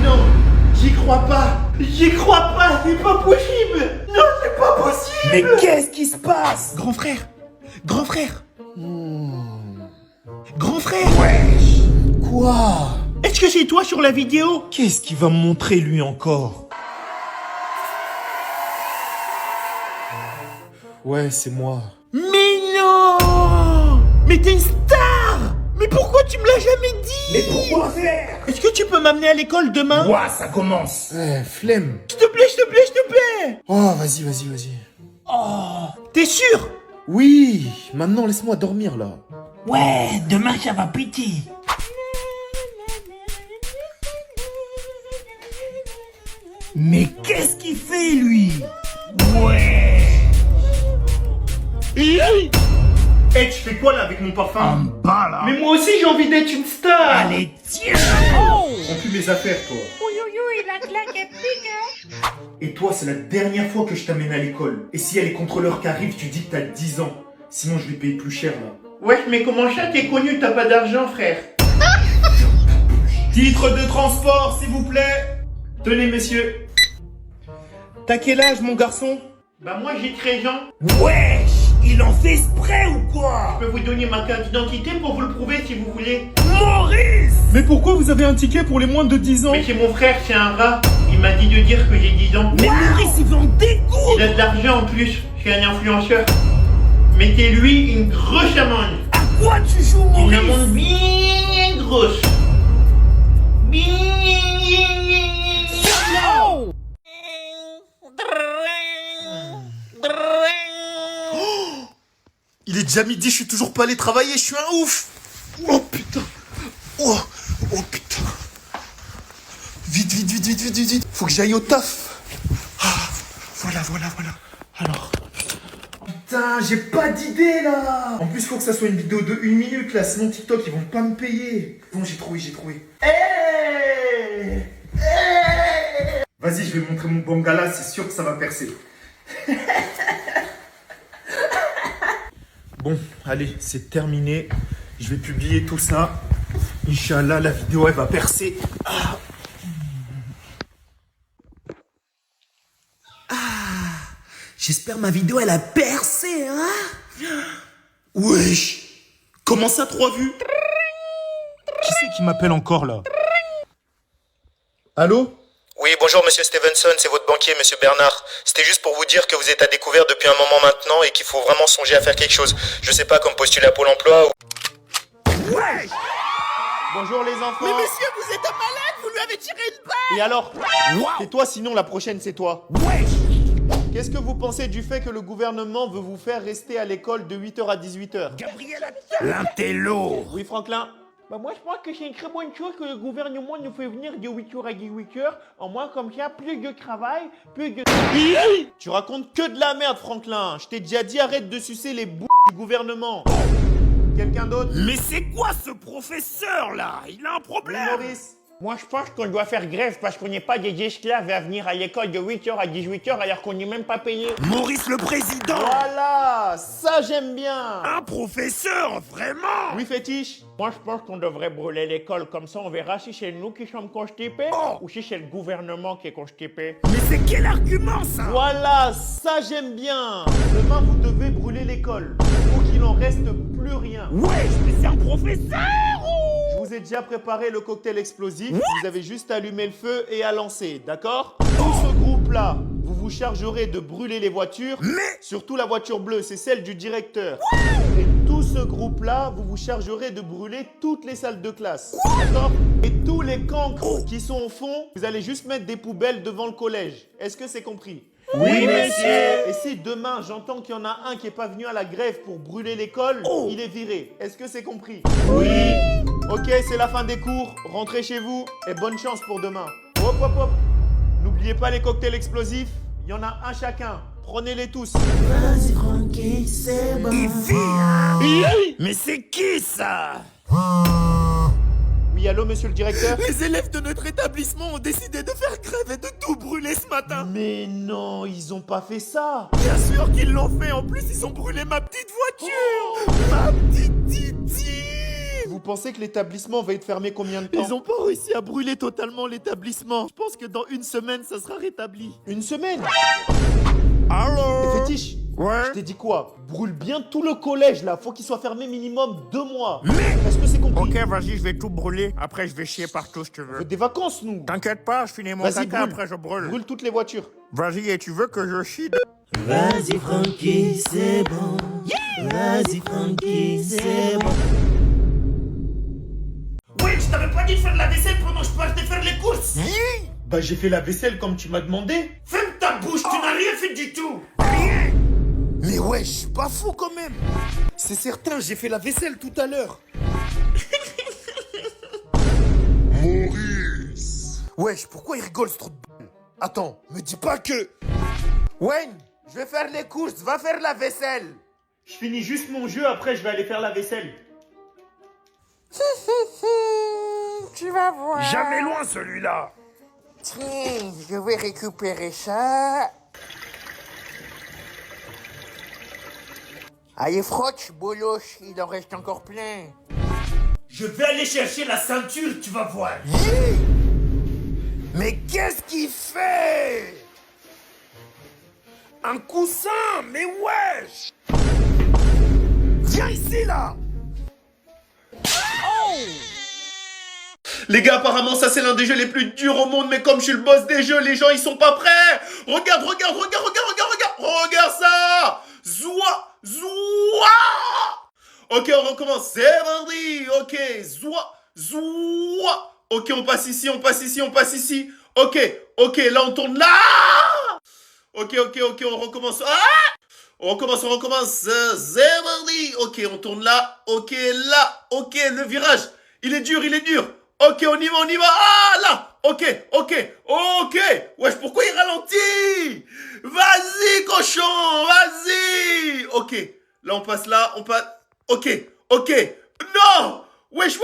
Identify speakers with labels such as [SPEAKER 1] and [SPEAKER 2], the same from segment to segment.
[SPEAKER 1] non, j'y crois pas. J'y crois pas, c'est pas possible. Non, c'est pas possible.
[SPEAKER 2] Mais qu'est-ce qui se passe?
[SPEAKER 1] Grand frère, grand frère. Grand frère.
[SPEAKER 2] Wesh. Quoi?
[SPEAKER 1] Est-ce que c'est toi sur la vidéo?
[SPEAKER 2] Qu'est-ce qu'il va me montrer lui encore? Ouais, c'est moi.
[SPEAKER 1] Mais non. Mais t'es une star. Mais pourquoi tu me l'as jamais dit?
[SPEAKER 2] Mais pourquoi faire?
[SPEAKER 1] Est-ce que tu peux m'amener à l'école demain?
[SPEAKER 2] Ouah, ça commence.
[SPEAKER 3] Flemme.
[SPEAKER 1] S'il te plaît, s'il te plaît, s'il te plaît.
[SPEAKER 3] Oh, vas-y.
[SPEAKER 1] T'es sûr?
[SPEAKER 3] Oui, maintenant laisse-moi dormir là.
[SPEAKER 1] Ouais, demain ça va péter.
[SPEAKER 2] Mais qu'est-ce qu'il fait lui? Ouais.
[SPEAKER 1] Hey, tu fais quoi là avec mon parfum?
[SPEAKER 2] En bas là.
[SPEAKER 1] Mais moi aussi j'ai envie d'être une star.
[SPEAKER 2] Allez, tiens.
[SPEAKER 1] Prends plus mes affaires, toi.
[SPEAKER 4] La claque est pique, hein.
[SPEAKER 1] Et toi, c'est la dernière fois que je t'amène à l'école. Et s'il y a les contrôleurs qui arrivent, tu dis que t'as 10 ans. Sinon, je vais payer plus cher, là. Ouais, mais comment ça t'es connu, t'as pas d'argent, frère?
[SPEAKER 2] Titre de transport, s'il vous plaît.
[SPEAKER 1] Tenez, messieurs.
[SPEAKER 2] T'as quel âge, mon garçon?
[SPEAKER 1] Bah moi, j'ai 13 ans.
[SPEAKER 2] Wesh, il en fait exprès ou quoi?
[SPEAKER 1] Je peux vous donner ma carte d'identité pour vous le prouver si vous voulez.
[SPEAKER 2] Maurice!
[SPEAKER 3] Mais pourquoi vous avez un ticket pour les moins de 10 ans?
[SPEAKER 1] Mais c'est mon frère, c'est un rat. Il m'a dit de dire que j'ai 10 ans.
[SPEAKER 2] Mais Maurice, il vend des coups!
[SPEAKER 1] Il a de l'argent en plus, c'est un influenceur. Mettez-lui une grosse amende.
[SPEAKER 2] À quoi tu joues,
[SPEAKER 1] Une
[SPEAKER 2] Maurice?
[SPEAKER 1] amende bien grosse. Bien.
[SPEAKER 2] Oh!
[SPEAKER 3] Il est déjà midi, je suis toujours pas allé travailler, je suis un ouf. Oh putain. Oh putain. Vite. Faut que j'aille au taf. Ah, voilà. Alors. Putain, j'ai pas d'idée là. En plus, faut que ça soit une vidéo de 1 minute là, sinon TikTok ils vont pas me payer. Bon, j'ai trouvé. Hey. Vas-y, je vais montrer mon bangala, c'est sûr que ça va percer. Bon, allez, c'est terminé. Je vais publier tout ça. Inch'Allah, la vidéo, elle va percer. J'espère ma vidéo, elle a percé, hein. Wesh. Comment ça, 3 vues? Qui c'est qui m'appelle encore, là? Allô?
[SPEAKER 5] Oui, bonjour Monsieur Stevenson, c'est votre banquier Monsieur Bernard. C'était juste pour vous dire que vous êtes à découvert depuis un moment maintenant et qu'il faut vraiment songer à faire quelque chose. Je sais pas, comme postuler à Pôle emploi ou...
[SPEAKER 2] Wesh!
[SPEAKER 1] Bonjour les enfants.
[SPEAKER 2] Mais monsieur, vous êtes un malade, vous lui avez tiré une balle!
[SPEAKER 1] Et alors?
[SPEAKER 2] Wow.
[SPEAKER 1] C'est toi, sinon la prochaine c'est toi.
[SPEAKER 2] Wesh!
[SPEAKER 1] Qu'est-ce que vous pensez du fait que le gouvernement veut vous faire rester à l'école de 8h à 18h?
[SPEAKER 2] Gabriel Attal! L'intello!
[SPEAKER 1] Oui, Franklin? Bah moi je pense que c'est une très bonne chose que le gouvernement nous fait venir de 8h à 18h. En moins comme ça, plus de travail, plus de... Tu racontes que de la merde, Franklin. Je t'ai déjà dit arrête de sucer les bouts du gouvernement. Quelqu'un d'autre?
[SPEAKER 2] Mais c'est quoi ce professeur là? Il a un
[SPEAKER 1] Oui,
[SPEAKER 2] problème!
[SPEAKER 1] Maurice? Moi je pense qu'on doit faire grève parce qu'on n'est pas des esclaves à venir à l'école de 8h à 18h alors qu'on n'est même pas payé.
[SPEAKER 2] Maurice le président!
[SPEAKER 1] Voilà, ça j'aime bien.
[SPEAKER 2] Un professeur, vraiment?
[SPEAKER 1] Oui, fétiche. Moi, je pense qu'on devrait brûler l'école. Comme ça, on verra si c'est nous qui sommes constipés ou si c'est le gouvernement qui est constipé.
[SPEAKER 2] Mais c'est quel argument ça?
[SPEAKER 1] Voilà, ça j'aime bien. Demain, vous devez brûler l'école. Il faut qu'il n'en reste plus rien.
[SPEAKER 2] Wesh, mais c'est un professeur!
[SPEAKER 1] Je vous ai déjà préparé le cocktail explosif. Vous avez juste à allumer le feu et à lancer, d'accord?
[SPEAKER 2] Oh.
[SPEAKER 1] Tout ce groupe-là, vous vous chargerez de brûler les voitures.
[SPEAKER 2] Mais...
[SPEAKER 1] Surtout la voiture bleue, c'est celle du directeur. Et tout ce groupe-là, vous vous chargerez de brûler toutes les salles de classe. D'accord? Et tous les cancres qui sont au fond, vous allez juste mettre des poubelles devant le collège. Est-ce que c'est compris?
[SPEAKER 2] Oui, monsieur!
[SPEAKER 1] Et si demain, j'entends qu'il y en a un qui n'est pas venu à la grève pour brûler l'école, il est viré. Est-ce que c'est compris? Oui! Ok, c'est la fin des cours. Rentrez chez vous et bonne chance pour demain. Hop. N'oubliez pas les cocktails explosifs. Il y en a un chacun. Prenez-les tous.
[SPEAKER 4] Vas-y, tranquille, c'est bon.
[SPEAKER 2] Il vit! Mais c'est qui ça?
[SPEAKER 1] Oui, allô, monsieur le directeur?
[SPEAKER 2] Les élèves de notre établissement ont décidé de faire grève et de tout brûler ce matin.
[SPEAKER 1] Mais non, ils ont pas fait ça.
[SPEAKER 2] Bien sûr qu'ils l'ont fait. En plus, ils ont brûlé ma petite voiture. Ma petite Titi.
[SPEAKER 1] Vous vous pensez que l'établissement va être fermé combien de temps?
[SPEAKER 2] Ils ont pas réussi à brûler totalement l'établissement. Je pense que dans une semaine, ça sera rétabli.
[SPEAKER 1] Une semaine?
[SPEAKER 2] Allô?
[SPEAKER 1] Et Fétiche,
[SPEAKER 2] Ouais?
[SPEAKER 1] je t'ai dit quoi? Brûle bien tout le collège là, faut qu'il soit fermé minimum 2 mois. Est-ce que c'est compris?
[SPEAKER 6] Ok, vas-y, je vais tout brûler. Après, je vais chier partout si tu
[SPEAKER 1] On
[SPEAKER 6] veux.
[SPEAKER 1] veut des vacances nous.
[SPEAKER 6] T'inquiète pas, je finis mon
[SPEAKER 1] Vas-y,
[SPEAKER 6] caca,
[SPEAKER 1] brûle.
[SPEAKER 6] après je brûle.
[SPEAKER 1] Brûle toutes les voitures.
[SPEAKER 6] Vas-y, et tu veux que je chie
[SPEAKER 4] Vas-y Francky, c'est bon. Vas-y Francky, c'est bon.
[SPEAKER 2] Ouais, je t'avais pas dit de faire la vaisselle pendant que je partais faire les courses.
[SPEAKER 1] Bah j'ai fait la vaisselle comme tu m'as demandé.
[SPEAKER 2] Ferme ta bouche, tu n'as rien fait du tout.
[SPEAKER 3] Mais ouais, je suis pas fou quand même. C'est certain, j'ai fait la vaisselle tout à l'heure. Maurice. Wesh, pourquoi il rigole ce trou de balle? Attends, me dis pas que...
[SPEAKER 2] Wayne, je vais faire les courses, va faire la vaisselle.
[SPEAKER 1] Je finis juste mon jeu, après je vais aller faire la vaisselle.
[SPEAKER 6] Tu vas voir.
[SPEAKER 3] Jamais loin celui-là.
[SPEAKER 6] Tiens, je vais récupérer ça. Allez, frotte, boloche, il en reste encore plein.
[SPEAKER 2] Je vais aller chercher la ceinture, tu vas voir.
[SPEAKER 3] Mais qu'est-ce qu'il fait? Un coussin, mais wesh. Viens ici là.
[SPEAKER 1] Les gars, apparemment ça c'est l'un des jeux les plus durs au monde, mais comme je suis le boss des jeux, les gens ils sont pas prêts. Regarde ça. Zoua. Ok, on recommence. C'est parti. Ok, zoua. Ok, on passe ici. Ok, là on tourne là. Ok, on recommence. On recommence. C'est parti. Ok, on tourne là. Ok, là. Ok, le virage. Il est dur. Ok, on y va. Ah, là. Ok. Wesh, pourquoi il ralentit? Vas-y, cochon, vas-y. Ok, là, on passe. Ok. Non. Wesh.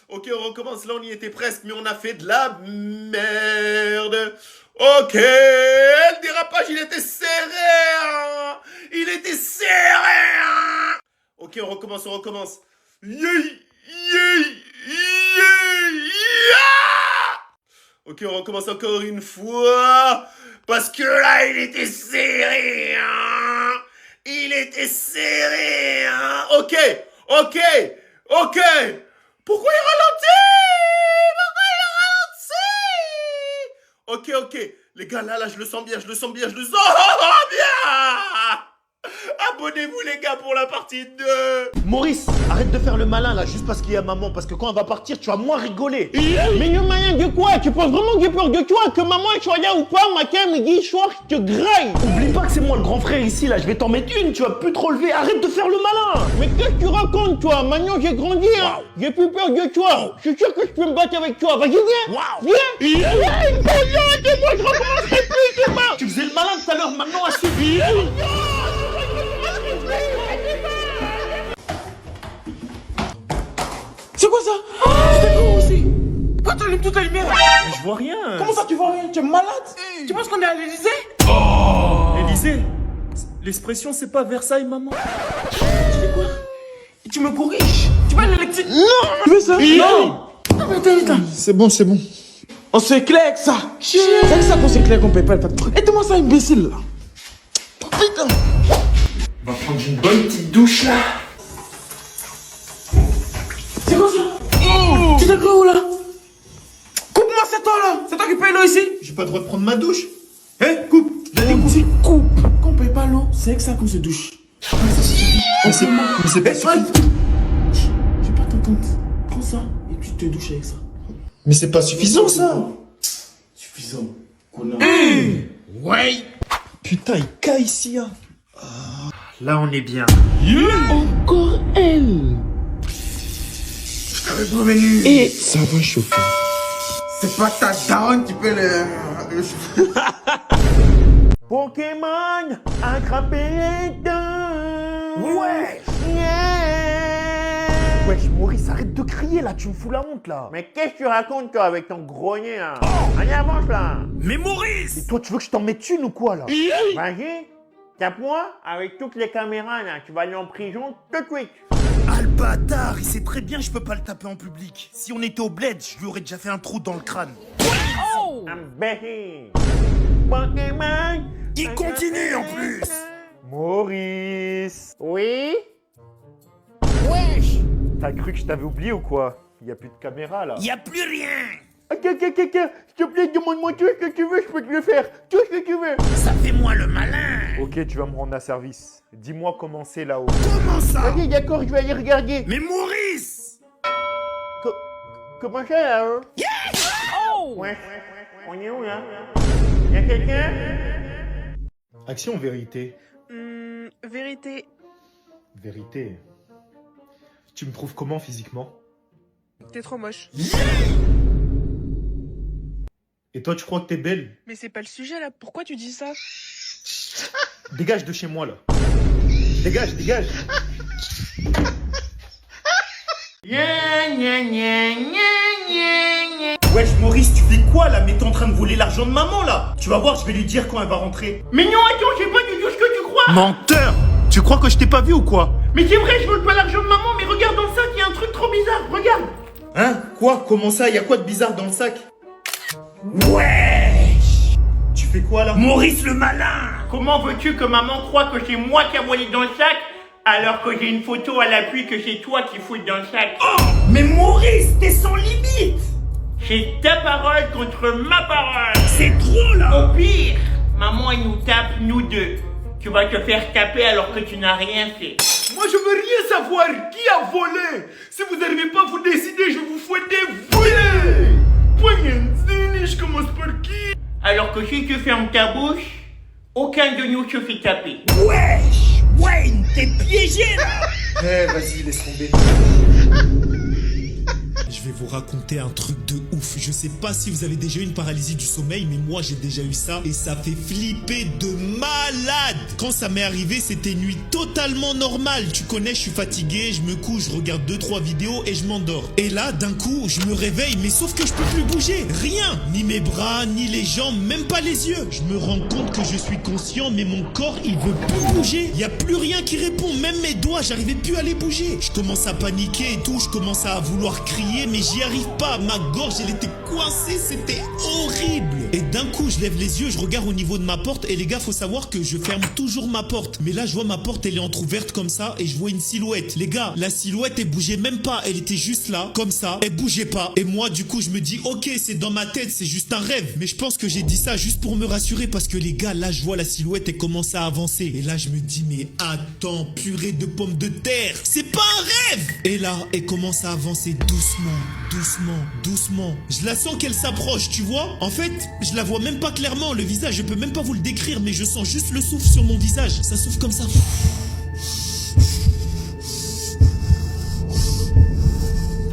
[SPEAKER 1] Ok, on recommence. Là, on y était presque, mais on a fait de la merde. Ok, le dérapage, il était serré. Hein. Ok, on recommence. Ok, on recommence encore une fois. Parce que là, il était serré. Hein. Ok. Pourquoi il ralentit? Ok. Les gars, là, je le sens bien. Abonnez-vous les gars pour la partie 2. Maurice, arrête de faire le malin là, juste parce qu'il y a maman, parce que quand elle va partir, tu vas moins rigoler.
[SPEAKER 7] Mais le malin de quoi? Tu penses vraiment que j'ai peur de toi? Que maman soit là ou pas, matin, midi, soir, je te graille.
[SPEAKER 1] Oublie pas que c'est moi le grand frère ici là, je vais t'en mettre une, tu vas plus te relever, arrête de faire le malin.
[SPEAKER 7] Mais qu'est-ce que tu racontes, toi? Maintenant, j'ai grandi, hein. J'ai plus peur de toi. Je suis sûr que je peux me battre avec toi. Vas-y, viens. Viens, moi, je recommencerai plus, c'est pas.
[SPEAKER 1] Tu faisais le malin tout à l'heure, maintenant assume.
[SPEAKER 8] C'est quoi ça? C'était quoi aussi? Pourquoi tu allumes toute la lumière?
[SPEAKER 1] Mais je vois rien.
[SPEAKER 8] Comment ça tu vois rien? Tu es malade? Tu penses qu'on est à l'Elysée?
[SPEAKER 1] Élysée, l'expression c'est pas Versailles maman.
[SPEAKER 8] Tu fais quoi? Et tu me corriges? Tu vas à l'électrique? Non! Tu veux ça? Non! Non mais attends.
[SPEAKER 3] C'est bon.
[SPEAKER 8] On s'éclaire avec ça! C'est avec ça qu'on s'éclaire qu'on paye pas le facture. Aide-moi ça imbécile là! Putain!
[SPEAKER 3] On va prendre une bonne petite douche là.
[SPEAKER 8] C'est quoi ça? Tu t'es cru où là? Coupe-moi cette eau là! C'est toi qui paye l'eau ici?
[SPEAKER 1] J'ai pas le droit de prendre ma douche. Coupe.
[SPEAKER 8] Coupe! Quand on paye pas l'eau, c'est avec ça qu'on se douche.
[SPEAKER 1] Mais c'est pas suffisant.
[SPEAKER 8] Je vais pas t'entendre. Prends ça et puis tu te douches avec ça.
[SPEAKER 1] Mais c'est pas suffisant ça.
[SPEAKER 8] Suffisant. Connard.
[SPEAKER 2] Ouais.
[SPEAKER 1] Putain, il caille ici hein. Là on est bien.
[SPEAKER 7] Encore elle.
[SPEAKER 8] Et
[SPEAKER 3] Ça va chauffer.
[SPEAKER 8] c'est pas ta daronne qui peut le...
[SPEAKER 7] Pokémon, attrapez les deux.
[SPEAKER 1] Ouais.
[SPEAKER 7] Yeah.
[SPEAKER 1] Wesh Maurice, arrête de crier là, tu me fous la honte là.
[SPEAKER 7] Mais qu'est-ce que tu racontes, toi, avec ton grognet, là? Allez, avance, là.
[SPEAKER 2] Mais Maurice.
[SPEAKER 1] Et toi tu veux que je t'en mette une ou quoi là?
[SPEAKER 7] Vas-y, tape-moi avec toutes les caméras, là. Tu vas aller en prison tout de suite.
[SPEAKER 3] bâtard, il sait très bien que je peux pas le taper en public. Si on était au bled, je lui aurais déjà fait un trou dans le crâne.
[SPEAKER 2] Il continue en plus.
[SPEAKER 1] Maurice.
[SPEAKER 7] Oui?
[SPEAKER 6] Wesh.
[SPEAKER 1] T'as cru que je t'avais oublié ou quoi? Y a plus de caméra là.
[SPEAKER 2] Y a plus rien.
[SPEAKER 7] Ok, s'il te plaît, demande-moi tout ce que tu veux, je peux te le faire. Tout ce que tu veux.
[SPEAKER 2] Ça fait moi le malin.
[SPEAKER 1] Ok, tu vas me rendre un service. Dis-moi comment c'est là-haut.
[SPEAKER 2] Comment ça?
[SPEAKER 7] Ok, d'accord, je vais aller regarder.
[SPEAKER 2] Mais Maurice.
[SPEAKER 7] Comment ça, là, hein? Ouais. On est où, là? Y'a quelqu'un?
[SPEAKER 3] Action ou vérité?
[SPEAKER 9] Vérité.
[SPEAKER 3] Vérité. Tu me trouves comment physiquement?
[SPEAKER 9] T'es trop moche.
[SPEAKER 3] Et toi, tu crois que t'es belle?
[SPEAKER 9] Mais c'est pas le sujet là, pourquoi tu dis ça?
[SPEAKER 3] Dégage de chez moi là. Dégage, dégage. Wesh Maurice, tu fais quoi là? Mais t'es en train de voler l'argent de maman là. Tu vas voir, je vais lui dire quand elle va rentrer.
[SPEAKER 7] Mais non, attends, je sais pas du tout ce que tu crois.
[SPEAKER 3] Menteur! Tu crois que je t'ai pas vu ou quoi?
[SPEAKER 7] Mais c'est vrai, je vole pas l'argent de maman, mais regarde dans le sac, il y a un truc trop bizarre, regarde.
[SPEAKER 3] Hein? Quoi? Comment ça? Y'a quoi de bizarre dans le sac?
[SPEAKER 2] Wesh.
[SPEAKER 3] Tu fais quoi là?
[SPEAKER 2] Maurice le malin.
[SPEAKER 7] Comment veux-tu que maman croie que c'est moi qui a volé dans le sac, alors que j'ai une photo à l'appui que c'est toi qui fouilles dans le sac?
[SPEAKER 2] Oh, mais Maurice, t'es sans limite.
[SPEAKER 7] C'est ta parole contre ma parole.
[SPEAKER 2] C'est trop là.
[SPEAKER 7] Au pire, maman elle nous tape, nous deux. Tu vas te faire taper alors que tu n'as rien fait.
[SPEAKER 3] Moi je veux rien savoir qui a volé. Si vous n'arrivez pas à vous décider, je vous fouette voler. Poignardine, je commence par qui?
[SPEAKER 7] Alors que si tu fermes ta bouche, aucun de nous se fait taper.
[SPEAKER 2] Wesh. Wayne, t'es piégé là.
[SPEAKER 3] Eh, vas-y, laisse tomber.
[SPEAKER 10] Je vais vous raconter un truc de ouf. Je sais pas si vous avez déjà eu une paralysie du sommeil, mais moi j'ai déjà eu ça et ça fait flipper de malade. Quand ça m'est arrivé, c'était une nuit totalement normale. Tu connais, je suis fatigué, je me couche, je regarde 2-3 vidéos et je m'endors. Et là, d'un coup, je me réveille, mais sauf que je peux plus bouger. Rien, ni mes bras, ni les jambes, même pas les yeux. Je me rends compte que je suis conscient, mais mon corps, il veut plus bouger. Il y a plus rien qui répond, même mes doigts, j'arrivais plus à les bouger. Je commence à paniquer et tout, je commence à vouloir crier, mais j'y arrive pas. Ma gorge, elle était coincée, c'était horrible. Et d'un coup, je lève les yeux, je regarde au niveau de ma porte. Et les gars, faut savoir que je ferme toujours ma porte. Mais là, je vois ma porte, elle est entrouverte comme ça. Et je vois une silhouette. Les gars, la silhouette, elle bougeait même pas. Elle était juste là, comme ça. Elle bougeait pas. Et moi, du coup, je me dis, ok, c'est dans ma tête, c'est juste un rêve. Mais je pense que j'ai dit ça juste pour me rassurer. Parce que les gars, là, je vois la silhouette, elle commence à avancer. Et là, je me dis, mais attends, purée de pommes de terre, c'est pas un rêve. Et là, elle commence à avancer doucement. Doucement, doucement. Je la sens qu'elle s'approche, tu vois. En fait, je la vois même pas clairement, le visage. Je peux même pas vous le décrire, mais je sens juste le souffle sur mon visage. Ça souffle comme ça.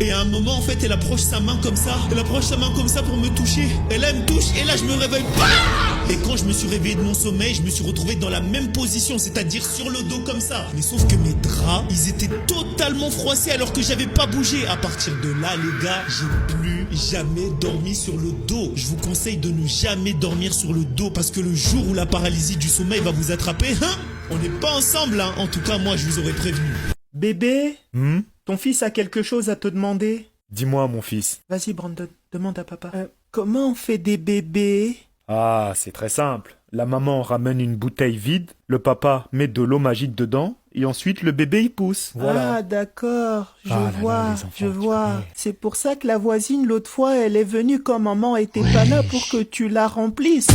[SPEAKER 10] Et à un moment, en fait, elle approche sa main comme ça. Elle approche sa main comme ça pour me toucher. Et là, elle me touche. Et là, je me réveille. Et quand je me suis réveillé de mon sommeil, je me suis retrouvé dans la même position, c'est-à-dire sur le dos comme ça. Mais sauf que mes draps, ils étaient totalement froissés alors que j'avais pas bougé. À partir de là, les gars, j'ai plus jamais dormi sur le dos. Je vous conseille de ne jamais dormir sur le dos parce que le jour où la paralysie du sommeil va vous attraper, on n'est pas ensemble, hein. En tout cas, moi, je vous aurais prévenu.
[SPEAKER 11] Bébé, ton fils a quelque chose à te demander.
[SPEAKER 1] Dis-moi, mon fils.
[SPEAKER 11] Vas-y, Brandon, demande à papa. Comment on fait des bébés?
[SPEAKER 1] Ah, c'est très simple. La maman ramène une bouteille vide, le papa met de l'eau magique dedans, et ensuite le bébé il pousse. Voilà.
[SPEAKER 11] Ah, d'accord, je
[SPEAKER 1] Ah là
[SPEAKER 11] vois,
[SPEAKER 1] là, les enfants,
[SPEAKER 11] je
[SPEAKER 1] tu
[SPEAKER 11] vois.
[SPEAKER 1] connais.
[SPEAKER 11] C'est pour ça que la voisine, l'autre fois, elle est venue quand maman était pas là pour que tu la remplisses.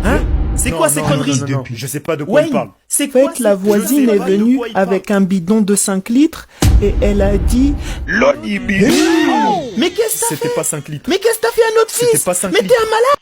[SPEAKER 3] Hein? C'est quoi ces conneries?
[SPEAKER 1] non, je sais pas de quoi il parle.
[SPEAKER 11] C'est quoi la voisine est venue avec un bidon de 5 litres et elle a dit...
[SPEAKER 1] L'onibus.
[SPEAKER 11] Mais qu'est-ce que t'as fait?
[SPEAKER 1] C'était pas 5 litres.
[SPEAKER 11] Mais qu'est-ce que t'as fait à notre fils?
[SPEAKER 1] C'était pas 5
[SPEAKER 11] Mais
[SPEAKER 1] litres.
[SPEAKER 11] t'es un malade!